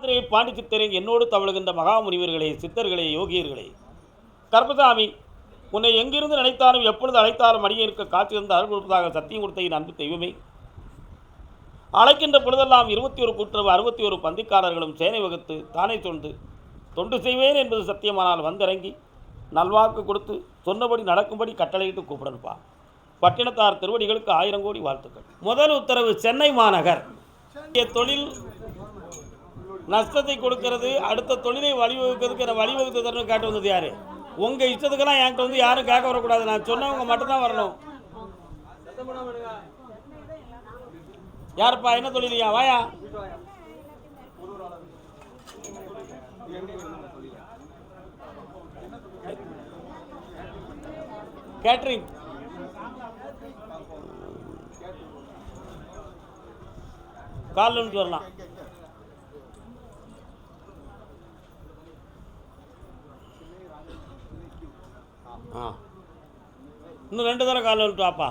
மாத்திரை பாண்டிச்சித்தரே, என்னோடு தவழுகின்ற மகாமுனிவர்களே, சித்தர்களே, யோகியர்களே, கர்பசாமி, உன்னை எங்கிருந்து நினைத்தாலும் எப்பொழுது அழைத்தாலும் அடியேனுக்கு காட்சி தந்து அருள் கொடுப்பதாக சத்தியம் கொடுத்த என் அன்பு தெய்வமே, அழைக்கின்ற பொழுதெல்லாம் 21 கூட்டுறவு 61 பந்திக்காரர்களும் சேனை வகுத்து தானே சொந்து தொண்டு செய்வேன் என்பது சத்தியமானால் வந்திறங்கி நல்வாக்கு கொடுத்து சொன்னபடி நடக்கும்படி கட்டளையிட்டு கூப்பிடணுப்பா. பட்டினத்தார் திருவடிகளுக்கு 1000 கோடி வாழ்த்துக்கள். முதல் உத்தரவு, சென்னை மாநகர் தொழில் நஷ்டத்தை கொடுக்கிறது, அடுத்த தொழிலை வழிவகுக்கிறதுக்கு என்ன வழிவகுத்து தரணும் கேட்டு வந்தது யாரு? உங்கள் இஷ்டத்துக்கெல்லாம் என்கிட்ட வந்து யாரும் கேட்க வரக்கூடாது. நான் சொன்னவங்க மட்டும்தான் வரணும். யாருப்பா? என்ன தொழிலையா? வாயா. கேட்ரிங். காலில் வரலாம். இன்னும் 2 தடவை காலில் வந்துட்டு வாப்பா.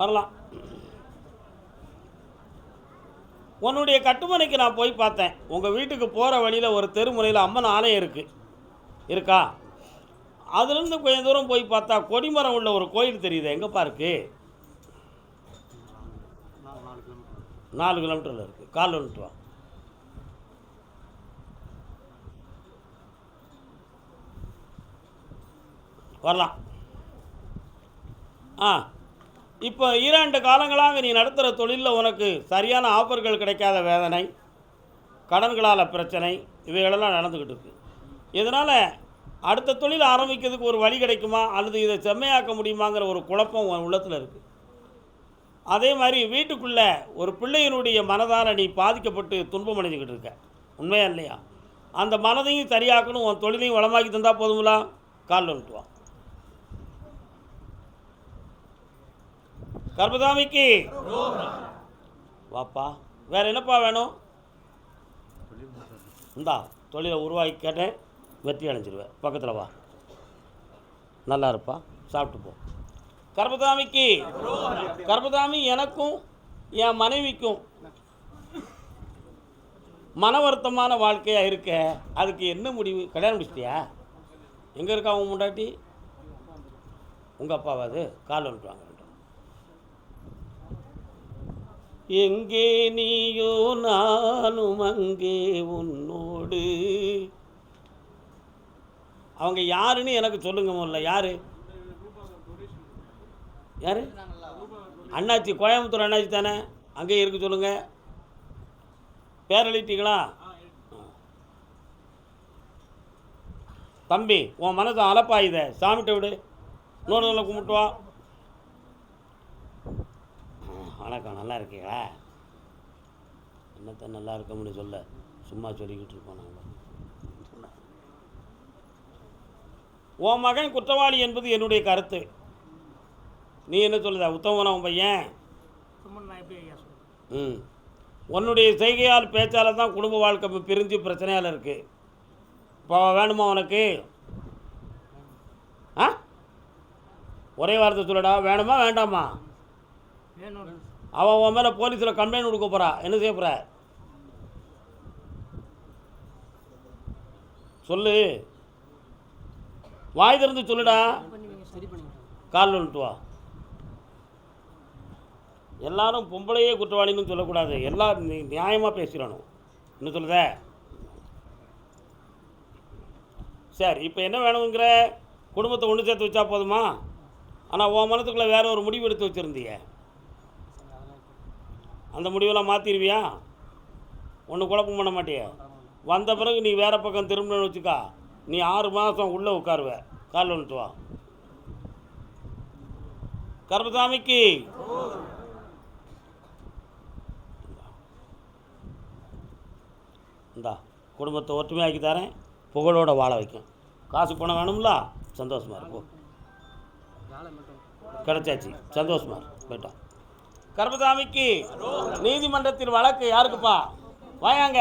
வரலாம். உன்னுடைய கட்டுமனைக்கு நான் போய் பார்த்தேன். உங்கள் வீட்டுக்கு போகிற வழியில் ஒரு தெருமுனையில் அம்மன் ஆலயம் இருக்கா? அதுலேருந்து கொஞ்சம் தூரம் போய் பார்த்தா கொடிமரம் உள்ள ஒரு கோயில் தெரியுது. எங்கேப்பா இருக்கு? 4 கிலோமீட்டரில் இருக்குது. கால் வந்துட்டு வா. வரலாம். இப்போ 2 காலங்களாக நீ நடத்துகிற தொழிலில் உனக்கு சரியான ஆஃபர்கள் கிடைக்காத வேதனை, கடன்களால் பிரச்சனை, இவைகளெல்லாம் நடந்துக்கிட்டு இருக்குது. இதனால் அடுத்த தொழில் ஆரம்பிக்கிறதுக்கு ஒரு வழி கிடைக்குமா அல்லது இதை செம்மையாக்க முடியுமாங்கிற ஒரு குழப்பம் உன் உள்ளத்தில் இருக்குது. அதே மாதிரி வீட்டுக்குள்ளே ஒரு பிள்ளையினுடைய மனதால் நீ பாதிக்கப்பட்டு துன்பம் அடைஞ்சிக்கிட்டு இருக்க. உண்மையா இல்லையா? அந்த மனதையும் சரியாக்கணும், உன் தொழிலையும் வளமாக்கி தந்தால் போதுங்களா? காலில் வந்துட்டு வா. கர்பசாமிக்கு வாப்பா. வேறு என்னப்பா வேணும்? இந்தா தொழிலை உருவாக்கி கேட்டேன், வெற்றி அடைஞ்சிருவேன். பக்கத்தில் வா, நல்லா இருப்பா, சாப்பிட்டு போ. கர்பசாமிக்கு கர்பசாமி, எனக்கும் என் மனைவிக்கும் மன வருத்தமான வாழ்க்கையாக இருக்க. அதுக்கு என்ன முடிவு? கல்யாணம் முடிச்சிட்டியா? எங்கே இருக்கா உன் முண்டாட்டி? உங்கள் அப்பாவாது? கால் வந்துட்டுவாங்க. எங்கே நீயோ நானும் அங்கே உன்னோடு. அவங்க யாருன்னு எனக்கு சொல்லுங்க முதல்ல. யாரு? அண்ணாச்சி, கோயம்புத்தூர் அண்ணாச்சி தானே? அங்கேயே இருக்கு சொல்லுங்க. பேர் எழுதிட்டீங்களா? தம்பி, உன் மனசை அலப்பாயுத, சாமிட்ட விடு. இன்னொரு கும்பிட்டு வா. வணக்கம், நல்லா இருக்கீங்களா? என்னத்த நல்லா இருக்க முடியும் சொல்ல, சும்மா சொல்லிக்கிட்டு இருப்போம் நாங்கள். உன் மகன் குற்றவாளி என்பது என்னுடைய கருத்து. நீ என்ன சொல்லுத? உத்தமனா உன் பையன்? உன்னுடைய செய்கையால் பேச்சால் தான் குடும்ப வாழ்க்கை பிரிஞ்சு பிரச்சனையால் இருக்குது. இப்போ வேணுமா உனக்கு? ஒரே வார்த்தை சொல்லடா, வேணுமா வேண்டாமா? அவன் உன் மேலே போலீஸில் கம்ப்ளைண்ட் கொடுக்க போகிறா. என்ன செய்ய போகிற? சொல்லு, வாய் திறந்து சொல்லுடா. கால் வந்துட்டு வா. எல்லாரும் பொம்பளையே குற்றவாளின்னு சொல்லக்கூடாது, எல்லாம் நியாயமாக பேசிடணும். என்ன சொல்லுத? சரி, இப்போ என்ன வேணுங்கிற? குடும்பத்தை ஒன்று சேர்த்து வச்சா போதுமா? ஆனால் உன் மனத்துக்குள்ளே வேற ஒரு முடிவு எடுத்து வச்சுருந்திய. அந்த முடிவெல்லாம் மாற்றிடுவியா? ஒன்றும் குழப்பம் பண்ண மாட்டிய. வந்த பிறகு நீ வேறு பக்கம் திரும்பணும்னு வச்சுக்கா, நீ 6 மாதம் உள்ளே உட்காருவ. கால் வந்துட்டு வா. கர்பசாமிக்கு இந்தா குடும்பத்தை ஒற்றுமையாக்கி தரேன், புகழோடு வாழ வைக்கும். காசு பணம் வேணும்ல? சந்தோஷமாக இருக்கும். கிடைச்சாச்சு, சந்தோஷமா போயிட்டான். கர்பசாமிக்கு நீதிமன்றத்தில் வழக்கு யாருக்குப்பா? வாயாங்க.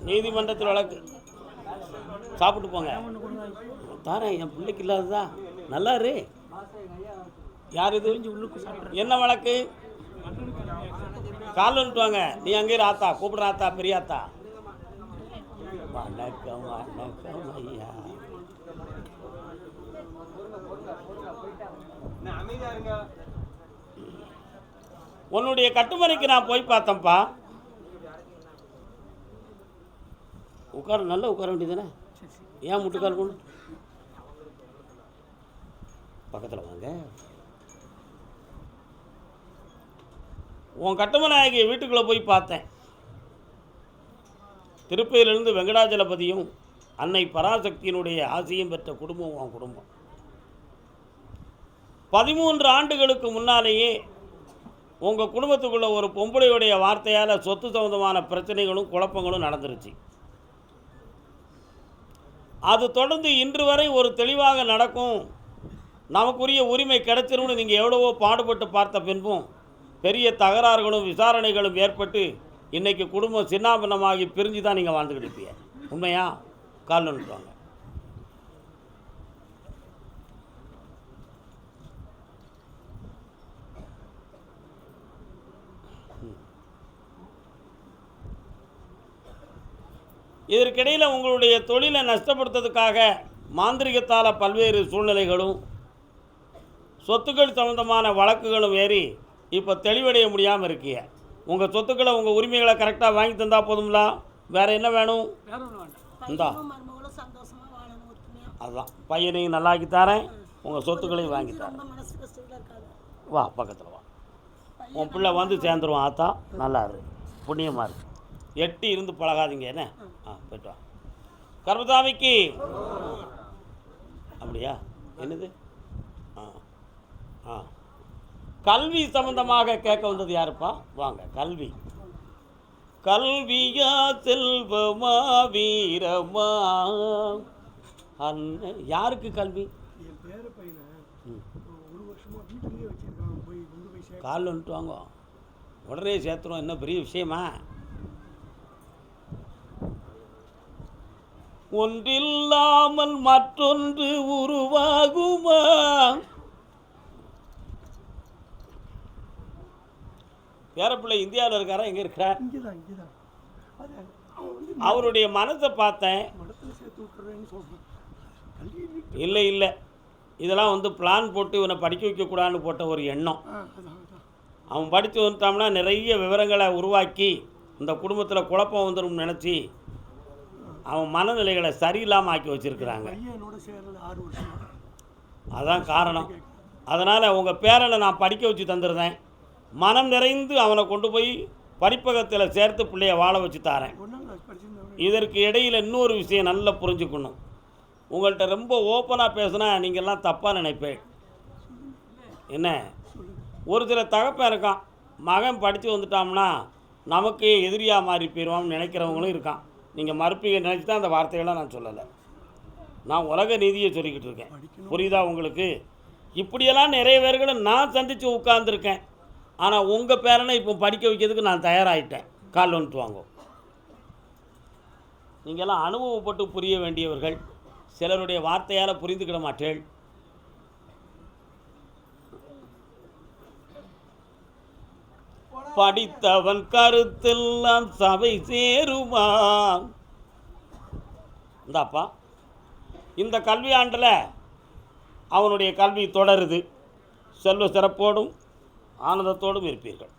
நீதிமன்றத்தில் வழக்கு. சாப்பிட்டு போங்க. தாரேன், என் பிள்ளைக்கு இல்லாததா. நல்லா இரு. யார் இது? என்ன வழக்கு? கால் வந்துட்டுவாங்க. நீ அங்கே ஆத்தா கூப்பிடுற. ஆத்தா, பெரிய ஆத்தா. வணக்கம் வணக்கம் ஐயா. உன்னுடைய கட்டுமனைக்கு நான் போய் பார்த்தேன்ப்பா. உட்கார, நல்லா உட்கார வேண்டியதானே. ஏன் முட்டுக்கால் கொண்டு பக்கத்தில் வாங்க. உன் கட்டுமனாகிய வீட்டுக்குள்ளே போய் பார்த்தேன். திருப்பதியிலிருந்து வெங்கடாஜலபதியும் அன்னை பராசக்தியினுடைய ஆசையும் பெற்ற குடும்பம் உன் குடும்பம். 13 ஆண்டுகளுக்கு முன்னாலேயே உங்கள் குடும்பத்துக்குள்ள ஒரு பொம்பளையுடைய வார்த்தையால் சொத்து சம்பந்தமான பிரச்சனைகளும் குழப்பங்களும் நடந்துருச்சு. அது தொடர்ந்து இன்று வரை ஒரு தெளிவாக நடக்கும், நமக்குரிய உரிமை கிடைச்சிரும்னு நீங்கள் எவ்வளவோ பாடுபட்டு பார்த்த பின்பும் பெரிய தகராறுகளும் விசாரணைகளும் ஏற்பட்டு இன்றைக்கி குடும்பம் சின்னாபின்னமாகி பிரிஞ்சு தான் நீங்கள் வாழ்ந்துக்கிட்டு இருப்பீங்க. உண்மையா? கால் நின்றுவாங்க. இதற்கிடையில் உங்களுடைய தொழிலை நஷ்டப்படுத்துறதுக்காக மாந்திரிகத்தால் பல்வேறு சூழ்நிலைகளும் சொத்துக்கள் சம்பந்தமான வழக்குகளும் ஏறி இப்போ தெளிவடைய முடியாமல் இருக்கிய. உங்கள் சொத்துக்களை, உங்கள் உரிமைகளை கரெக்டாக வாங்கி தந்தால் போதும்ல. வேறு என்ன வேணும்? இந்தா, அதுதான். பையனையும் நல்லாக்கி தரேன், உங்கள் சொத்துக்களையும் வாங்கி தரேன். வா, பக்கத்தில் வா. உன் பிள்ளை வந்து சேர்ந்துருவான். ஆத்தா, நல்லா இரு, புண்ணியமாக இருக்கு. எட்டி இருந்து பழகாதீங்க என்ன. போய்ட்டு வா. கர்மசாமிக்கு அப்படியா? என்னது? கல்வி சம்பந்தமாக கேட்க வந்தது யாருப்பா? வாங்க. கல்வி. கல்வியா செல்வமா வீரமா? யாருக்கு கல்வி? கால் வந்துட்டு வாங்க, உடனே சேர்த்துறோம். என்ன பெரிய விஷயமா? ஒன்றில்லாமல் மற்றொன்று உருவாகுமா? பேரப்பிள்ளை இந்தியாவில் இருக்காரா? எங்கே இருக்கிறார்? அவருடைய மனசை பார்த்தேன். இல்லை இல்லை, இதெல்லாம் வந்து பிளான் போட்டு இவனை படிக்க வைக்கக்கூடாதுன்னு போட்ட ஒரு எண்ணம். அவன் படித்து வந்துட்டான்னா நிறைய விவரங்களை உருவாக்கி இந்த குடும்பத்தில் குழப்பம் வந்துடும் நினச்சி அவன் மனநிலைகளை சரியில்லாமல் ஆக்கி வச்சுருக்கிறாங்க. அதான் காரணம். அதனால் உங்கள் பேரனை நான் படிக்க வச்சு தந்துடுறேன். மனம் நிறைந்து அவனை கொண்டு போய் படிப்பகத்தில் சேர்த்து பிள்ளைய வாழ வச்சு தாரேன். இதற்கு இடையில் இன்னொரு விஷயம் நல்லா புரிஞ்சுக்கணும். உங்கள்கிட்ட ரொம்ப ஓப்பனாக பேசுனா நீங்கள்லாம் தப்பாக நினைப்பேன். என்ன, ஒரு சில தகப்பன் இருக்கான், மகன் படித்து வந்துட்டான்னா நமக்கு எதிரியாக மாறி போயிடுவான்னு நினைக்கிறவங்களும் இருக்கான். நீங்கள் மறுப்பீங்க நினச்சி தான் அந்த வார்த்தைகள்லாம் நான் சொல்லலை. நான் உலக நீதியை சொல்லிக்கிட்டு இருக்கேன். புரியுதா உங்களுக்கு? இப்படியெல்லாம் நிறைய பேர்களை நான் சந்தித்து உட்கார்ந்துருக்கேன். ஆனால் உங்கள் பேரனை இப்போ படிக்க வைக்கிறதுக்கு நான் தயாராகிட்டேன். கால் வந்துட்டு வாங்க. நீங்கள்லாம் அனுபவப்பட்டு புரிய வேண்டியவர்கள். சிலருடைய வார்த்தையால் புரிந்துக்கிட மாட்டேன். படித்தவன் கருத்தெல்லாம் சபை சேருமா? இந்தாப்பா, இந்த கல்வி ஆண்டில் அவனுடைய கல்வி தொடருது. செல்வ சிறப்போடும் ஆனந்தத்தோடும் இருப்பீர்கள்.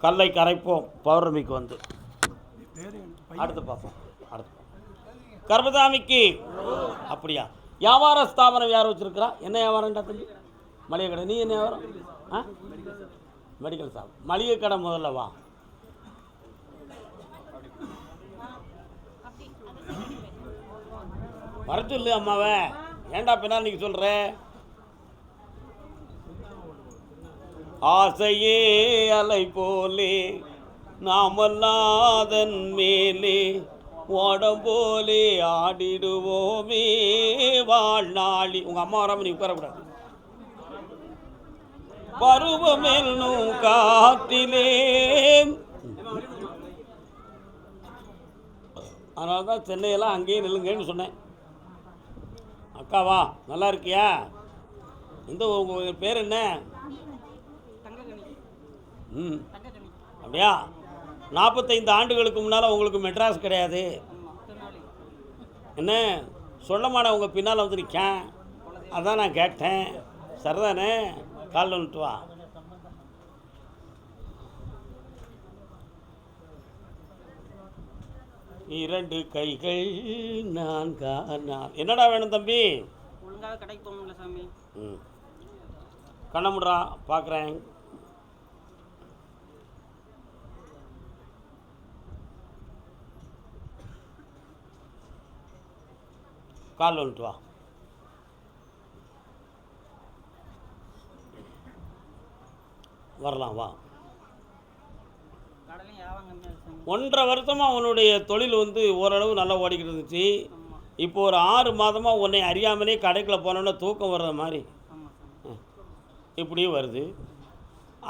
கல்லை கரைப்போம் பௌர்ணமிக்கு வந்து. அடுத்து பார்ப்போம். கர்மசாமிக்கு அப்படியா? வியாபார ஸ்தாபனம் யார் வச்சுருக்கிறா? என்ன வியாபாரம்டா தம்பி? மளிகை கடை. நீ என்ன வியாபாரம்? Medical shop. மளிகை கடை முதல்ல வா. வர சொல்லு அம்மாவை. ஏண்டா பின்னா நீங்க சொல்ற? ஆசையே அலை போலே நாமல்லாதன் மேலே ஓடம்போலே ஆடிடுவோமே வாழ்நாளி. உங்க அம்மா வராம நீ உட்காரக்கூடாது. பருவமென்னும் காற்றிலே அதனால தான் சென்னையெல்லாம் அங்கேயே நில்லுங்கன்னு சொன்னேன். அக்காவா நல்லா இருக்கியா? இந்த உங்கள் பேர் என்ன? ம், அப்படியா? 45 ஆண்டுகளுக்கு முன்னால் உங்களுக்கு மெட்ராஸ் கிடையாது என்ன? சொல்லமான உங்கள் பின்னால் வந்து நிற்கேன், அதான் நான் கேட்டேன். சரிதானே? காலில் வந்துட்டு வா. இரண்டு கைகள் என்னடா வேணும் தம்பி? ஒழுங்காக கடைக்கு போகணும்ல சாமி. ம், கண்ண முடுறா பார்க்குறேன். கால் வந்துட்டு வா. வரலாம் வா. 1.5 வருஷமாக அவனுடைய தொழில் வந்து ஓரளவு நல்லா ஓடிக்கிட்டு இருந்துச்சு. இப்போ ஒரு 6 மாதமாக உன்னை அறியாமலே கடைக்குள்ள போனோன்னா தூக்கம் வர்ற மாதிரி இப்படியும் வருது.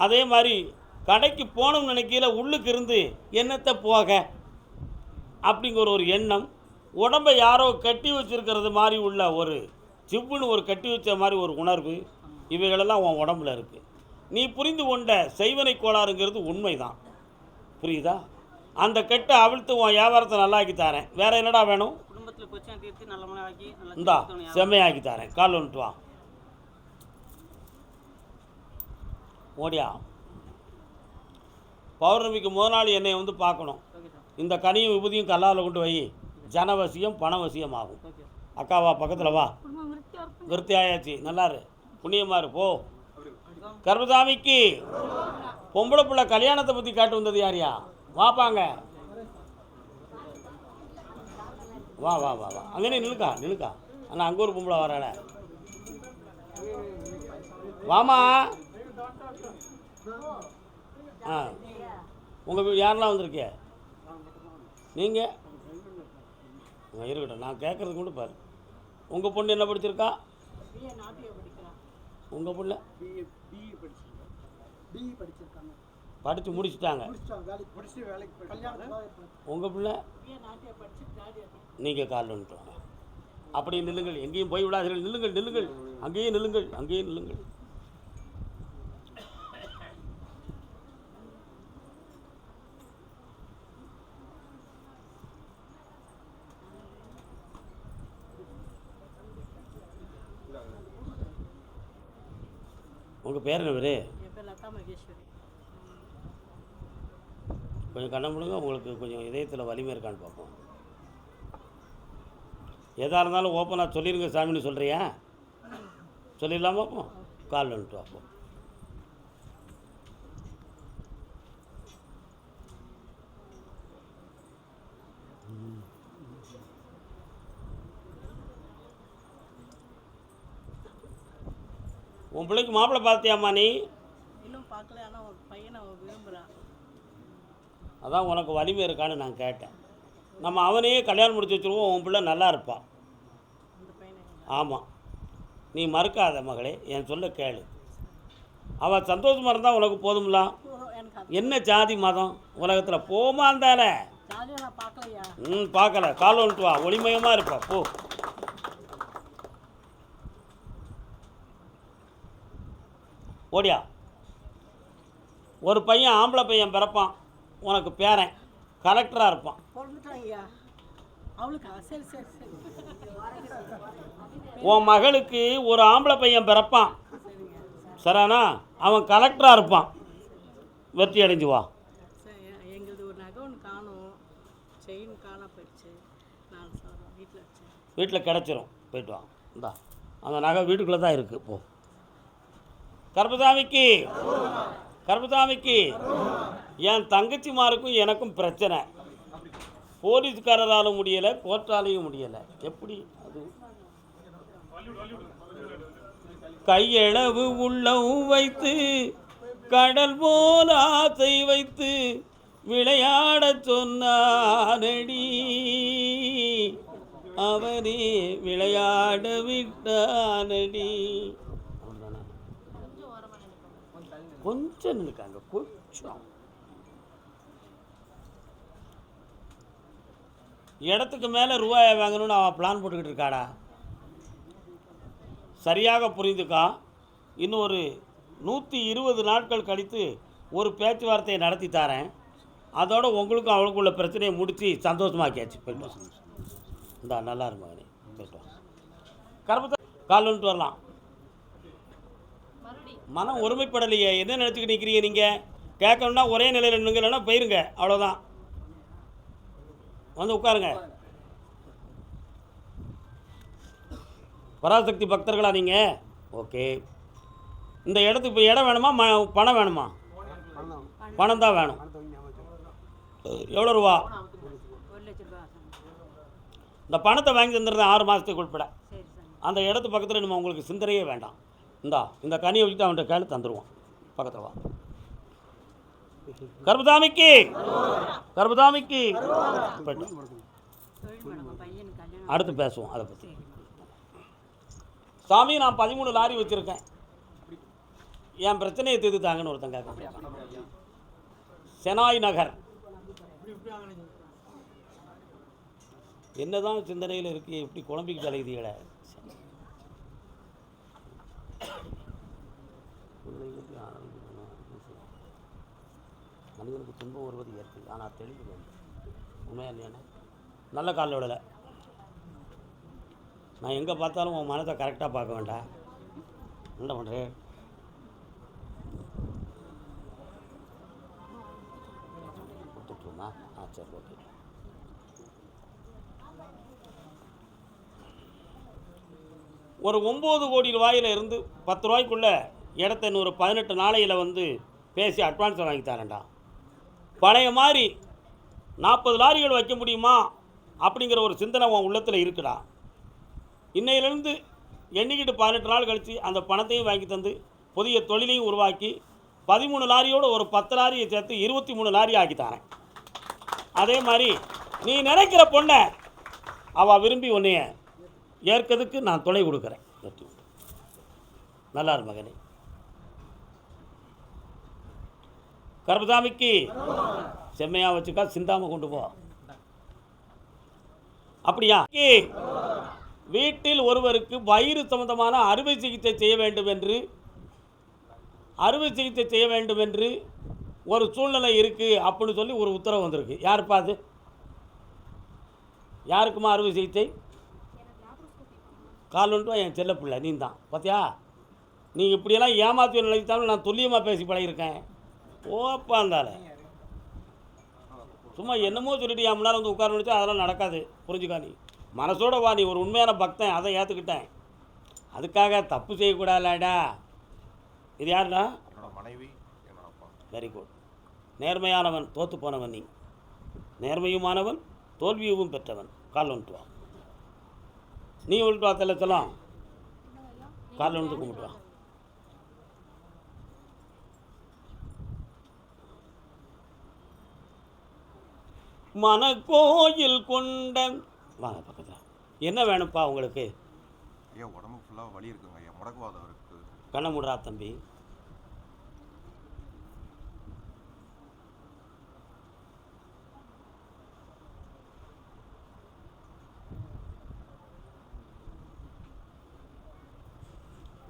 அதே மாதிரி கடைக்கு போகணும்னு நினைக்கையில உள்ளுக்கு இருந்து என்னத்தை போக அப்படிங்கிற ஒரு எண்ணம், உடம்பை யாரோ கட்டி வச்சுருக்கிறது மாதிரி உள்ள ஒரு சிப்புன்னு ஒரு கட்டி வச்ச மாதிரி ஒரு உணர்வு, இவைகளெல்லாம் உன் உடம்புல இருக்குது. நீ புரிந்து கொண்ட செய்வனை கோளாறுங்கிறது உண்மைதான், புரியுதா? அந்த கெட்டை அவிழ்த்து உன் வியாபாரத்தை நல்லாக்கி தரேன். வேறு என்னடா வேணும்? குடும்பத்தில் பிரச்சனை தீர்த்து நல்ல முறையாக்கி இந்தா செம்மையாக்கி தரேன். கால் வந்துட்டு வா. ஓடியா. பௌர்ணமிக்கு முதல் நாள் என்னை வந்து பார்க்கணும். இந்த கனியும் விபூதியும் கல்லாவில் கொண்டு வை. ஜனவசியம் பணவசியம் ஆகும். அக்காவா பக்கத்தில் வா. விருத்தி ஆயாச்சு. நல்லாரு புண்ணியமாரு போ. கர்மசாமிக்கு பொம்பளை பிள்ளை கல்யாணத்தை பற்றி காட்டு வந்தது யாரியா? வாப்பாங்க வா வா வா வா. அங்கே நிலுக்கா. ஆனால் அங்கே ஒரு பொம்பளை வராள. வாமா. ஆ, உங்கள் வீடு யாரெல்லாம் வந்திருக்கே? நீங்கள் இருக்கட்டும், நான் கேட்குறதுக்கு கூட பாரு. உங்கள் பொண்ணு என்ன படிச்சிருக்கா? உங்கள் பிள்ளை படித்து முடிச்சுட்டாங்க. உங்கள் பிள்ளை நீங்கள் காலில் வந்துட்டு அப்படி நில்லுங்கள், எங்கேயும் போய் விடாதீர்கள். நில்லுங்கள், அங்கேயே நில்லுங்கள். உங்கள் பேர் என்ன பேர்? கொஞ்சம் கண்ண முடுங்க, உங்களுக்கு கொஞ்சம் இதயத்தில் வலிமை இருக்கான்னு பார்ப்போம். எதாக இருந்தாலும் ஓப்பனாக சொல்லிடுங்க சாமின்னு சொல்கிறியா? சொல்லிடலாமா? பார்ப்போம். கால் வந்துட்டு பார்ப்போம். உன் பிள்ளைக்கு மாப்பிள்ளை பார்த்தியாம்மா? நீ இன்னும் பார்க்கல, ஆனால் ஒரு பையனை விரும்புகிறான். அதான் உனக்கு வலிமை இருக்கான்னு நான் கேட்டேன். நம்ம அவனையே கல்யாணம் முடிச்சு வச்சுருவோம், உன் பிள்ளை நல்லா இருப்பான். ஆமாம், நீ மறுக்காத மகளே, என் சொல்ல கேளு. அவள் சந்தோஷமாக இருந்தால் உனக்கு போதும்ல. என்ன ஜாதி மதம் உலகத்தில் போமா இருந்தால? பார்க்கல. கால் வந்துட்டு வா, ஒளிமயமாக இருப்பா போ. ஓடியா. ஒரு பையன் ஆம்பளை பையன் பிறப்பான், உனக்கு பேரன் கலெக்டராக இருப்பான். உன் மகளுக்கு ஒரு ஆம்பளை பையன் பிறப்பான், சரிண்ணா? அவன் கலெக்டராக இருப்பான். வெற்றி அடைஞ்சு வா. வீட்டில் கிடச்சிரும், போயிட்டு வா. இந்தா அந்த நகை வீட்டுக்குள்ளே தான் இருக்குது. போ. கர்மசாமிக்கு என் தங்கச்சிமாருக்கும் எனக்கும் பிரச்சனை. போலீஸ்காரராலும் முடியலை, கோர்ட்டாலையும் முடியலை. எப்படி அது? கையளவு உள்ளம் வைத்து கடல் போல் ஆசை வைத்து விளையாட சொன்னானடி, அவனே விளையாட விட்டானடி. கொஞ்சம் நிற்காங்க, கொஞ்சம். இடத்துக்கு மேலே ரூபாயை வாங்கணும்னு அவள் பிளான் போட்டுக்கிட்டு இருக்காடா. சரியாக புரிந்துக்கா. இன்னும் ஒரு 120 நாட்கள் கழித்து ஒரு பேச்சுவார்த்தையை நடத்தி தரேன். அதோட உங்களுக்கும் அவளுக்குள்ள பிரச்சனையை முடித்து சந்தோஷமாக்கியாச்சு. போய்ட்டு இந்தா நல்லா இருக்கும் மகனே, போய்ட்டு கருப்பத்தை கால் வந்துட்டு வரலாம். மனம் ஒருமைப்படலையே, என்ன நினச்சிக்கிட்டு நிற்கிறீங்க நீங்கள்? கேட்கணுன்னா ஒரே நிலையில் நின்னுங்க, இல்லைன்னா போயிருங்க, அவ்வளோதான். வந்து உட்காருங்க. பராசக்தி பக்தர்களா நீங்கள்? ஓகே. இந்த இடத்துக்கு இப்போ இடம் வேணுமா பணம் வேணுமா? பணம் தான் வேணும். எவ்வளோ ரூபா? 1 லட்ச ரூபா. இந்த பணத்தை வாங்கி தந்துடுறேன் 6 மாதத்துக்கு உட்பட. அந்த இடத்து பக்கத்தில் நம்ம உங்களுக்கு சிந்தனையே வேண்டாம். இந்த கனியை வச்சுட்டு அவன்கிட்ட கையில் தந்துடுவான். பக்கத்தில் வா. கர்பதாமிக்கு கர்பதாமிக்கு அடுத்து பேசுவோம் அதை பற்றி. சாமி, நான் 13 லாரி வச்சுருக்கேன், என் பிரச்சனையை தீர்த்துத்தாங்கன்னு ஒருத்தங்க செனாய் நகர். என்னதான் சிந்தனையில் இருக்கு, எப்படி குழம்பிக்கிட்டு அலையுதீங்களே. மனிதனுக்கு துன்பம் வருவது இயற்கை, ஆனால் தெளிவு வேண்டும். உண்மையா இல்லையாண்ணே? நல்ல காலில் விடலை. நான் எங்கே பார்த்தாலும் உன் மனத்தை கரெக்டாக பார்க்க வேண்டாம். என்ன பண்ணுறேன்? கொடுத்துட்டுருமா? சரி, ஓகே. ஒரு 9 கோடி ரூபாயில் இருந்து 10 ரூபாய்க்குள்ளே இடத்த இன்னொரு 18 நாளையில் வந்து பேசி அட்வான்ஸை வாங்கி தரேன்டா. பழைய மாதிரி 40 லாரிகள் வைக்க முடியுமா அப்படிங்கிற ஒரு சிந்தனை உன் உள்ளத்தில் இருக்குடா. இன்னையிலேருந்து எண்ணிக்கிட்டு 18 நாள் கழித்து அந்த பணத்தையும் வாங்கி தந்து புதிய தொழிலையும் உருவாக்கி 13 லாரியோடு ஒரு 10 லாரியை சேர்த்து 23 லாரி ஆக்கி தரேன். அதே மாதிரி நீ நினைக்கிற பொண்ணை அவள் விரும்பி உன்னைய ஏற்கிறதுக்கு நான் துணை கொடுக்குறேன். நல்லா இரு மகனே. கர்பதாமிக்கு செம்மையாக வச்சுக்கா, சிந்தாமல் கொண்டு போ. அப்படியா? வீட்டில் ஒருவருக்கு வயிறு சம்பந்தமான அறுவை சிகிச்சை செய்ய வேண்டும் என்று ஒரு சூழ்நிலை இருக்குது அப்படின்னு சொல்லி ஒரு உத்தரவு வந்திருக்கு. யாருப்பா அது? யாருக்குமா அறுவை சிகிச்சை? கால் வந்துட்டு என் செல்ல பிள்ளை நீ தான். பார்த்தியா, நீ இப்படியெல்லாம் ஏமாற்றி நினைத்தாலும் நான் துல்லியமாக பேசி பழகிருக்கேன். ஓப்பா இருந்தால சும்மா என்னமோ சொல்லிட்டு என் முன்னால் வந்து உட்கார முடிச்சா அதெல்லாம் நடக்காது. புரிஞ்சுக்கா, நீ மனசோட வா. நீ ஒரு உண்மையான பக்தன், அதை ஏற்றுக்கிட்டேன். அதுக்காக தப்பு செய்யக்கூடாதுடா. இது யாருடா? மனைவி. Very good. நேர்மையானவன், தோற்று போனவன் நீ. நேர்மையுமானவன், தோல்வியும் பெற்றவன். கால் வந்துட்டு வா. நீ வந்துட்டு வா. தெல்லாம் கால் வந்து கும்பிட்டு வா. மனக்கோயில் கொண்ட வாங்க பக்கத்தில். என்ன வேணும்ப்பா உங்களுக்கு? ஐயா, உடம்பு ஃபுல்லாக வலி இருக்குங்க ஐயா, முடக்குவாதம் இருக்குது. கண்ணை மூடுறா தம்பி.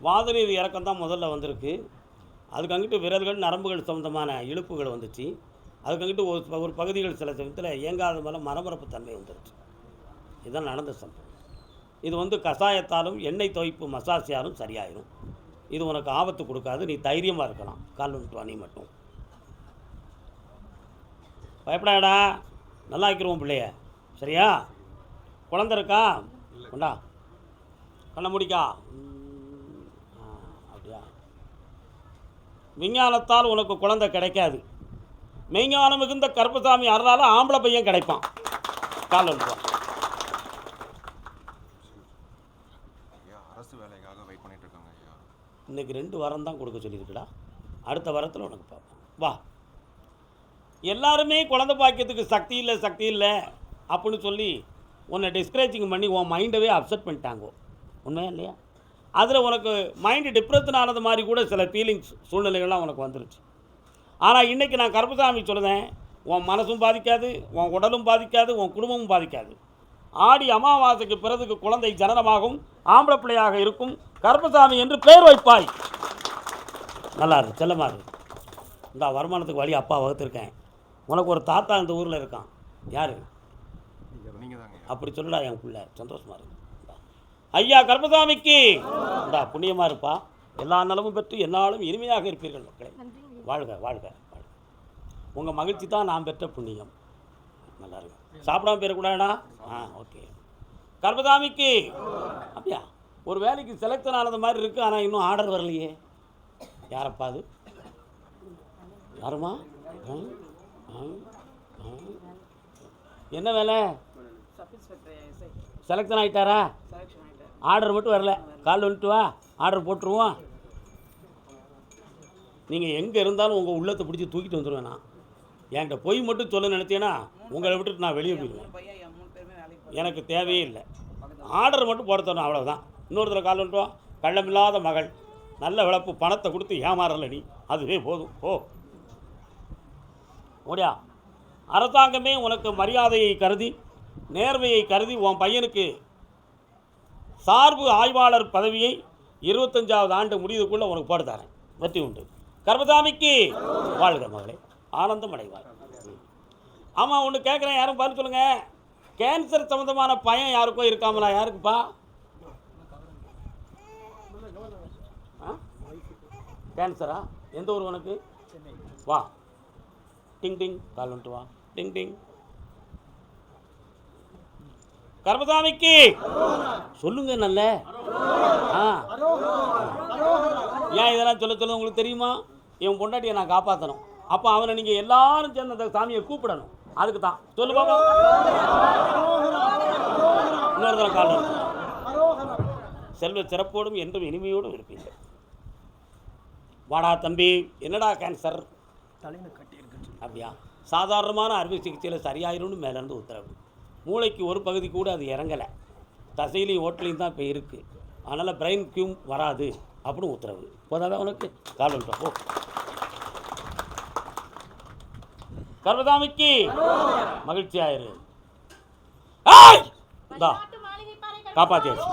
வாதநீர் இறக்கம் தான் முதல்ல வந்திருக்கு. அதுக்கு அங்கிட்டு விரல்கள் நரம்புகள் சம்மந்தமான இழுப்புகள் வந்துச்சு. அதுக்கு அங்கிட்டு ஒரு பகுதிகள் சில சமயத்தில் இயங்காத மேலே மரமரப்பு தன்மை வந்துருச்சு. இதுதான் நடந்த சம்பவம். இது வந்து கஷாயத்தாலும் எண்ணெய் துவைப்பு மசாஜாலும் சரியாயிடும். இது உனக்கு ஆபத்து கொடுக்காது. நீ தைரியமாக இருக்கலாம். கால் வந்துட்டு வா. நீ மட்டும் பயப்படாடா, நல்லா ஆக்கிடுவோம் பிள்ளைய. சரியா? குழந்த இருக்கா? கொண்டா, கண்ணை முடிக்கா. அப்படியா? விஞ்ஞானத்தால் உனக்கு குழந்தை கிடைக்காது. மெய்ஞானம் மிகுந்த கருப்பசாமி அருளால் ஆம்பளை பையன் கிடைப்பான். கால் வந்துடுவான். அரசு வேலைக்காக வெயிட் பண்ணிட்டு இருக்காங்க ஐயா. இன்னைக்கு 2 வாரம் தான் கொடுக்க சொல்லியிருக்குடா. அடுத்த வாரத்தில் உனக்கு பார்ப்போம். வா. எல்லாருமே குழந்தை பாக்கியத்துக்கு சக்தி இல்லை அப்படின்னு சொல்லி உன்னை டிஸ்கரேஜிங் பண்ணி உன் மைண்டவே அப்செட் பண்ணிட்டாங்க. உண்மையா இல்லையா? அதில் உனக்கு மைண்டு டிப்ரெஷன் ஆனது மாதிரி கூட சில ஃபீலிங்ஸ் சூழ்நிலைகள்லாம் உனக்கு வந்துருச்சு. ஆனால் இன்றைக்கி நான் கருப்பசாமி சொல்லுதேன், உன் மனசும் பாதிக்காது, உன் உடலும் பாதிக்காது, உன் குடும்பமும் பாதிக்காது. ஆடி அமாவாசைக்கு பிறகு குழந்தை ஜனனமாகும், ஆம்பளை பிள்ளையாக இருக்கும், கருப்பசாமி என்று பெயர் வைப்பாய். நல்லா இருக்கு, செல்லமா இருக்கு. இந்த வருமானத்துக்கு வழி அப்பா வகுத்திருக்கேன். உனக்கு ஒரு தாத்தா இந்த ஊரில் இருக்கான். யார்? நீங்கள் தாங்க. அப்படி சொல்லடா என் பிள்ளை, சந்தோஷமாக இருக்கு. ஐயா கருப்பசாமிக்கு இந்தா புண்ணியமாக இருப்பா. எல்லா நலமும் பெற்று என்னாலும் இனிமையாக இருப்பீர்கள் மக்களே. வாழ்க வாழ்க வாழ்க. உங்கள் மகிழ்ச்சி தான் நான் பெற்ற புண்ணியம். நல்லா இருக்கு. சாப்பிடாம போயிடக்கூடாதா? ஓகே. கருப்பசாமிக்கு அப்படியா ஒரு வேலைக்கு செலக்ஷன் ஆனது மாதிரி இருக்குது, ஆனால் இன்னும் ஆர்டர் வரலையே. யாரப்பா அது? யாருமா? என்ன வேலை? செலக்ஷன் ஆகிட்டாரா? ஆர்டர் மட்டும் வரல. கால் வந்துட்டு வா, ஆர்டர் போட்டுருவோம். நீங்கள் எங்கே இருந்தாலும் உங்கள் உள்ளத்தை பிடிச்சி தூக்கிட்டு வந்துடுவேன். நான் என்கிட்ட பொய் மட்டும் சொல்ல நினைச்சேன்னா உங்களை விட்டுட்டு நான் வெளியே போயிடுவேன். எனக்கு தேவையே இல்லை. ஆர்டர் மட்டும் போட தரணும், அவ்வளோதான். இன்னொருத்தர் கால் வந்துட்டோம். கள்ளமில்லாத மகள், நல்ல விளப்பு, பணத்தை கொடுத்து ஏமாறல நீ, அதுவே போதும். ஓடியா. அரசாங்கமே உனக்கு மரியாதையை கருதி, நேர்மையை கருதி உன் பையனுக்கு சார்பு ஆய்வாளர் பதவியை 25வது ஆண்டு முடிவுக்குள்ளே உனக்கு போட்டு தரேன். வெற்றி உண்டு. கருப்பசாமிக்கு வாழ்க மகளே, ஆனந்தம் அடைவார். ஆமாம், ஒன்று கேட்குறேன், யாரும் பதில் சொல்லுங்கள். கேன்சர் சம்மந்தமான பயம் யாருக்கோ இருக்காமலா? யாருக்குப்பா? கேன்சரா? எந்த ஊர் உனக்கு? வா, டிங் டிங், கால் வந்துட்டு வா. டிங் டிங். கருப்பசாமிக்கு சொல்லுங்க. நல்ல ஏன் இதெல்லாம் சொல்ல சொல்ல உங்களுக்கு தெரியுமா? இவன் பொண்டாட்டியை நான் காப்பாற்றணும். அப்போ அவனை நீங்கள் எல்லாரும் சேர்ந்து அந்த சாமியை கூப்பிடணும். அதுக்கு தான் சொல்லு பாபா. இன்னொரு தடவை கால் வந்துட்டு. செல்வ சிறப்போடும் என்றும் இனிமையோடும் இருப்பீங்க. வாடா தம்பி, என்னடா கேன்சர்? தலையில் கட்டி இருக்கு. அப்படியா? சாதாரணமான அறுவை சிகிச்சையில் சரியாயிரும்னு மேலேருந்து உத்தரவு. மூளைக்கு ஒரு பகுதி கூட அது இறங்கலை, தசையிலையும் ஓட்டலையும் தான் இப்போ இருக்குது. அதனால் பிரெயின் கியூம் வராது அப்படின்னு உத்தரவு. போதாவே உனக்கு? கால் வந்துட்டோம். ஓ, கருப்பசாமிக்கு மகிழ்ச்சியாயிரு. காப்பாத்தியாச்சு.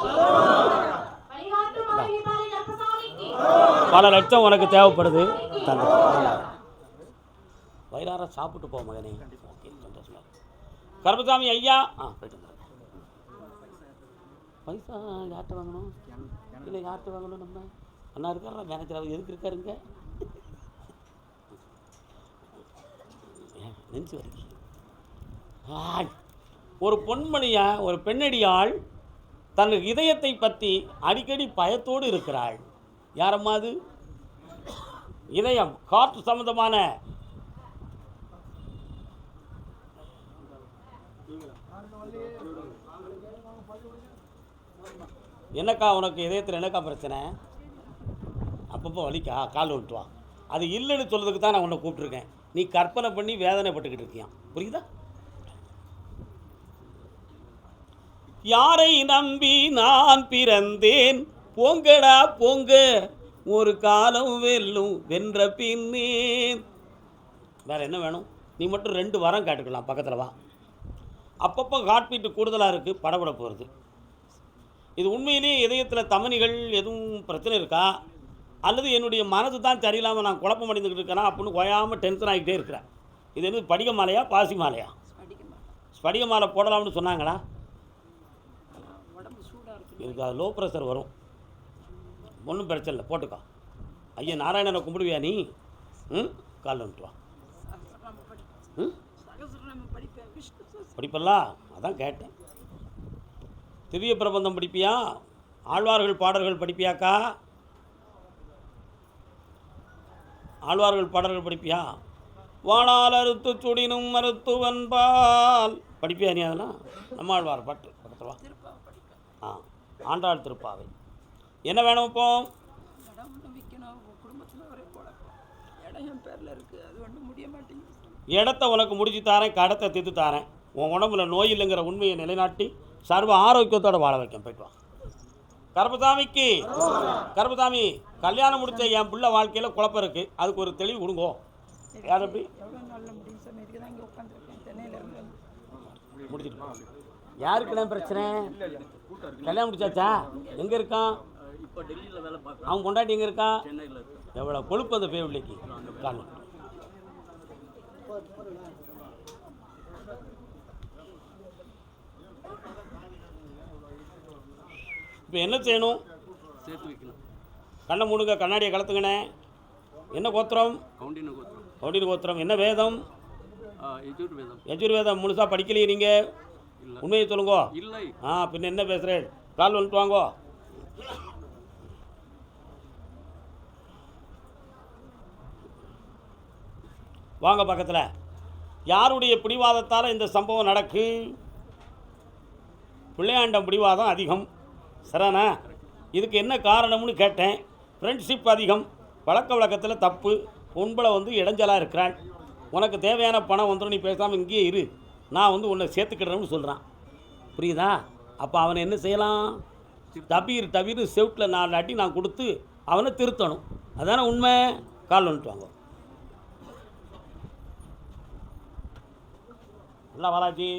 பல லட்சம் உனக்கு தேவைப்படுது. வயிறார சாப்பிட்டு போ மகனே. ஓகே, சந்தோஷமா. கருப்பசாமி ஐயா போயிட்டு வந்துடுறேன். பைசா யார்கிட்ட வாங்கணும்? இல்லை யார்கிட்ட வாங்கணும்? நம்ம அண்ணா இருக்காரா மேனேஜர், அவர் எதுக்கு இருக்காருங்க? நெஞ்சு வரைக்கும் ஒரு பொன்மணியா, ஒரு பெண்ணடியாள் தன் இதயத்தை பற்றி அடிக்கடி பயத்தோடு இருக்கிறாள். யாரம்மா அது? இதயம், காற்று சம்பந்தமான என்னக்கா உனக்கு இதயத்தில் என்னக்கா பிரச்சனை? அப்பப்போ வலிக்கா? கால் விட்டு வா. அது இல்லைன்னு சொல்கிறதுக்கு தான் நான் உன்னை கூப்பிட்ருக்கேன். நீ கற்பனை பண்ணி வேதனைப்பட்டுக்கிட்டு இருக்கியான், புரியுதா? யாரை நம்பி நான் பிறந்தேன், போங்கடா போங்க, ஒரு காலம் வெல்லும் வென்ற பின்னே. வேற என்ன வேணும்? நீ மட்டும் 2 வாரம் காட்டுக்கலாம். பக்கத்தில் வா. அப்பப்போ ஹார்ட் பீட்டு கூடுதலாக இருக்குது, படபட போகிறது. இது உண்மையிலேயே இதயத்தில் தமனிகள் எதுவும் பிரச்சனை இருக்கா, அல்லது என்னுடைய மனது தான் சரியில்லாமல் நான் குழப்பம் அடைந்துக்கிட்டு இருக்கேனா அப்படின்னு ஓயாமல் டென்ஷன் ஆகிட்டே இருக்கிறேன். இது என்ன படிக மாலையா பாசி மாலையா? ஸ்படிக மாலை போடலாம்னு சொன்னாங்களா? இதுக்கு அது லோ ப்ரெஷர் வரும். ஒன்றும் பிரச்சனை இல்லை, போட்டுக்கோ. ஐயா நாராயணனை கும்பிடுவியா நீ? கால் வந்துட்டு வா. படிப்பெல்லாம் அதான் கேட்டேன். திவ்ய பிரபந்தம் படிப்பியா? ஆழ்வார்கள் பாடல்கள் படிப்பியாக்கா? ஆழ்வார்கள் பாடல்கள் படிப்பியா? வாழால் அறுத்து சுடினும் மருத்துவன்பால் படிப்பியா நீ? அதெல்லாம் நம்ம ஆழ்வார் பாட்டு பக்கத்தில் வா. ஆண்டாள் திருப்பாவை. என்ன வேணும் இப்போ? இடத்த உனக்கு முடிச்சு தாரேன், கடத்தை தீர்த்து தாரேன். உன் உடம்புல நோய் இல்லைங்கிற உண்மையை நிலைநாட்டி சர்வ ஆரோக்கியத்தோடு வாழ வைக்கேன். போய்ட்டு வா. கருப்பசாமிக்கு கருப்பசாமி கல்யாணம் முடித்த என் பிள்ளை வாழ்க்கையில் குழப்பம் இருக்குது, அதுக்கு ஒரு தெளிவு கொடுங்கோ. யார் அப்படி? முடிச்சிட்டு போ. யாருக்குண்ணே பிரச்சனை? கல்யாணம் முடிச்சாச்சா? எங்கே இருக்கான்? இப்போ டெல்லியில் வேலை பார்க்குறேன். அவன் கொண்டாட்டி எங்கே இருக்கான்? சென்னையில் இருக்கு. எவ்வளோ கொழுப்பு அந்த பேவிள்ளைக்கு. காரணம் இப்போ என்ன செய்யணும்? சேர்த்து வைக்கணும். கண்ணை மூடுங்க, கண்ணாடியை கலத்துங்கண்ணே. என்ன கோத்திரம்? கவுண்டின கோத்திரம். கவுண்டின் கோத்திரம். என்ன வேதம்? யஜுர்வேதம். யஜுர்வேதம் முழுசாக படிக்கலையே நீங்கள்? இல்லை. உண்மையை சொல்லுங்கோ. இல்லை. பின்ன என்ன பேசுகிறேன்? கால் வந்துட்டு வாங்கோ. வாங்க பக்கத்தில். யாருடைய பிடிவாதத்தால் இந்த சம்பவம் நடக்கு? பிள்ளையாண்டம் பிடிவாதம் அதிகம். சரிண்ணா? இதுக்கு என்ன காரணம்னு கேட்டேன். ஃப்ரெண்ட்ஷிப் அதிகம், பழக்க வழக்கத்தில் தப்பு, பொன்பளை இடைஞ்சலாக இருக்கிறான். உனக்கு தேவையான பணம் வந்துடும், நீ பேசாமல் இங்கேயே இரு, நான் உன்னை சேர்த்துக்கிடுறேன்னு சொல்கிறான். புரியுதா? அப்போ அவனை என்ன செய்யலாம்? டபீர் செவுட்டில் 4 அடி நான் கொடுத்து அவனை திருத்தணும். அதானே உண்மை. கால் வந்துட்டு வாங்க. நல்லா பாலாஜி.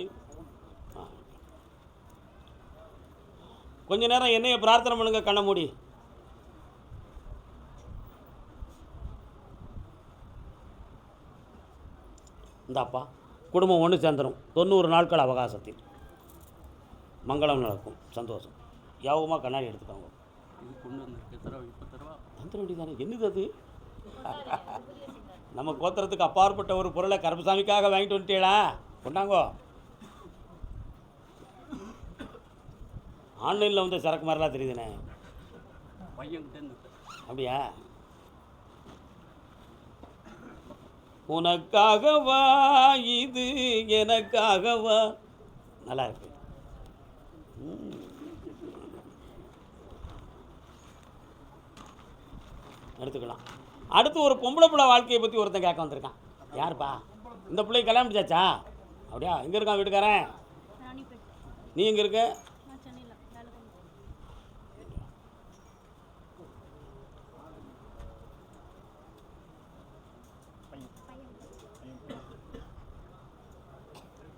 கொஞ்ச நேரம் என்னைய பிரார்த்தனை பண்ணுங்க, கண்ண மூடி. இந்தாப்பா, குடும்பம் ஒன்று சேர்ந்துடும். 90 நாட்கள் அவகாசத்தில் மங்களம் நடக்கும். சந்தோஷம். யாவமாக கண்ணாடி எடுத்துக்காங்க. இது கொண்டு வந்திருக்கு. எத்தனை ரூபா? 20 ரூபா. தந்திர வேண்டி தானே. என்னது அது? நம்ம கோத்திரத்துக்கு அப்பாற்பட்ட ஒரு பொருளை கருப்பசாமிக்காக வாங்கிட்டு வந்துட்டீங்களா? கொண்டாங்கோ. ஆன்லைனில் வந்து சரக்கு மாதிரிலாம் தெரியுதுண்ணே. அப்படியா? உனக்காகவா இது எனக்காகவா. நல்லா இருக்கு. எடுத்துக்கலாம். அடுத்து ஒரு பொம்பளை பிள்ளை வாழ்க்கையை பற்றி ஒருத்தன் கேட்க வந்திருக்கான். யாருப்பா? இந்த பிள்ளைக்கு கல்யாணம் முடிச்சாச்சா? அப்படியா? எங்கே இருக்கான் வீட்டுக்காரன்? நீ எங்கே இருக்க?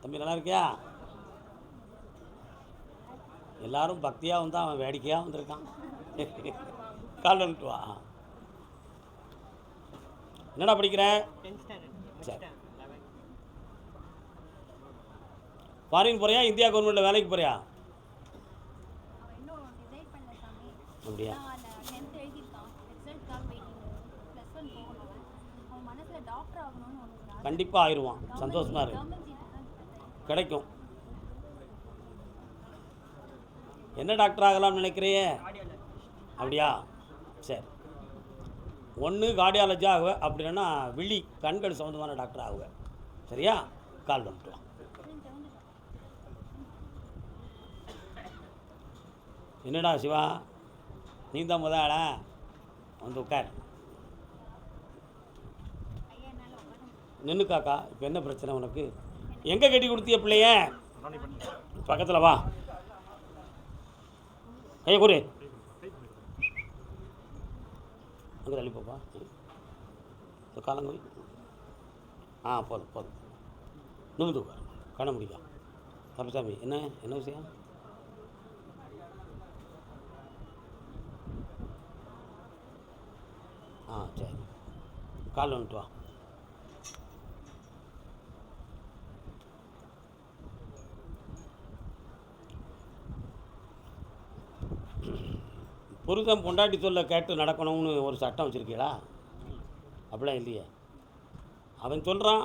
தம்பி நல்லா இருக்கியா? எல்லாரும் பக்தியாக வந்தால் அவன் வேடிக்கையாக வந்திருக்கான். கால் வந்துட்டு வா. என்னடா படிக்கிற? சரி. ஃபாரின் போறியா? இந்தியா கவர்மெண்ட்டில் வேலைக்கு போறியா? அப்படியா? கண்டிப்பாக ஆயிடுவான். சந்தோஷமா இருக்கு. கிடைக்கும். என்ன டாக்டர் ஆகலாம்னு நினைக்கிறிய? அப்படியா? சரி. ஒன்று கார்டியாலஜி ஆகுவேன், அப்படின்னா விழி கண்கள் சம்மந்தமான டாக்டர் ஆகுவேன். சரியா? கால் வந்துட்டுலாம். என்னடா சிவா, நீ தான் முதலா வந்து உட்கார். நின்று காக்கா. இப்போ என்ன பிரச்சனை உனக்கு? எங்கே கட்டி கொடுத்திய பிள்ளைய? பக்கத்தில் வா. கையை கூறு. அங்கே தள்ளி போப்பா. காலங்கோய். போதும். நிமிந்து காண முடியா? கருப்பசாமி, என்ன விஷயம்? சரி. கால் வந்துட்டு வா. புருஷன் பொண்டாட்டி சொல்ல கேட்டு நடக்கணும்னு ஒரு சட்டம் வச்சுருக்கீங்களா? அப்படிலாம் இல்லையே. அவன் சொல்கிறான்,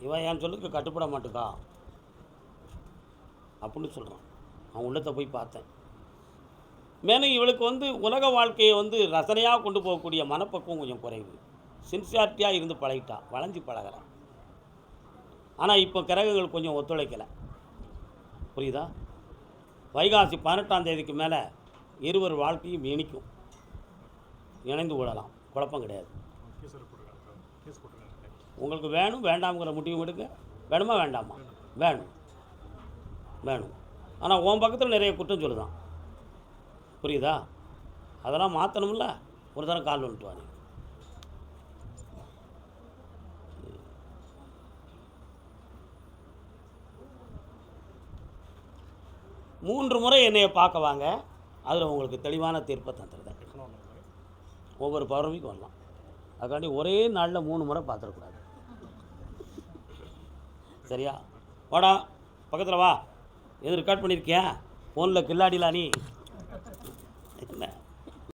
இவன் என் சொல்லுக்கு கட்டுப்பட மாட்டுக்கா அப்படின்னு சொல்கிறான். அவன் உள்ளத்தை போய் பார்த்தேன். மேலும் இவளுக்கு உலக வாழ்க்கையை ரசனையாக கொண்டு போகக்கூடிய மனப்பக்குவம் கொஞ்சம் குறைவு. சின்சியாரிட்டியாக இருந்து பழகிட்டா, வளைஞ்சி பழகலை. ஆனால் இப்போ கிரகங்கள் கொஞ்சம் ஒத்துழைக்கலை. புரியுதா? வைகாசி 18ஆம் தேதிக்கு மேலே இருவர் வாழ்க்கையும் இணைக்கும். இணைந்து விடலாம், குழப்பம் கிடையாது. உங்களுக்கு வேணும் வேண்டாம்ங்கிற முடிவு எடுக்க. வேணுமா வேண்டாமா? வேணும். ஆனால் உன் பக்கத்தில் நிறைய குற்றம் சொல்லுதான். புரியுதா? அதெல்லாம் மாற்றணும்ல. ஒரு தரம் கால் வந்துட்டு வாங்க. 3 முறை என்னைய பார்க்க வாங்க, அதில் உங்களுக்கு தெளிவான தீர்ப்பை தந்துடுறேன். ஒவ்வொரு பௌர்ணமிக்கும் வரலாம். அதுக்காண்டி ஒரே நாளில் 3 முறை பார்த்துடக்கூடாது. சரியா? வாடா பக்கத்தில் வா. எது ரெக்கார்ட் பண்ணியிருக்கியா? ஃபோனில் கில்லாடிலாம் நீ என்ன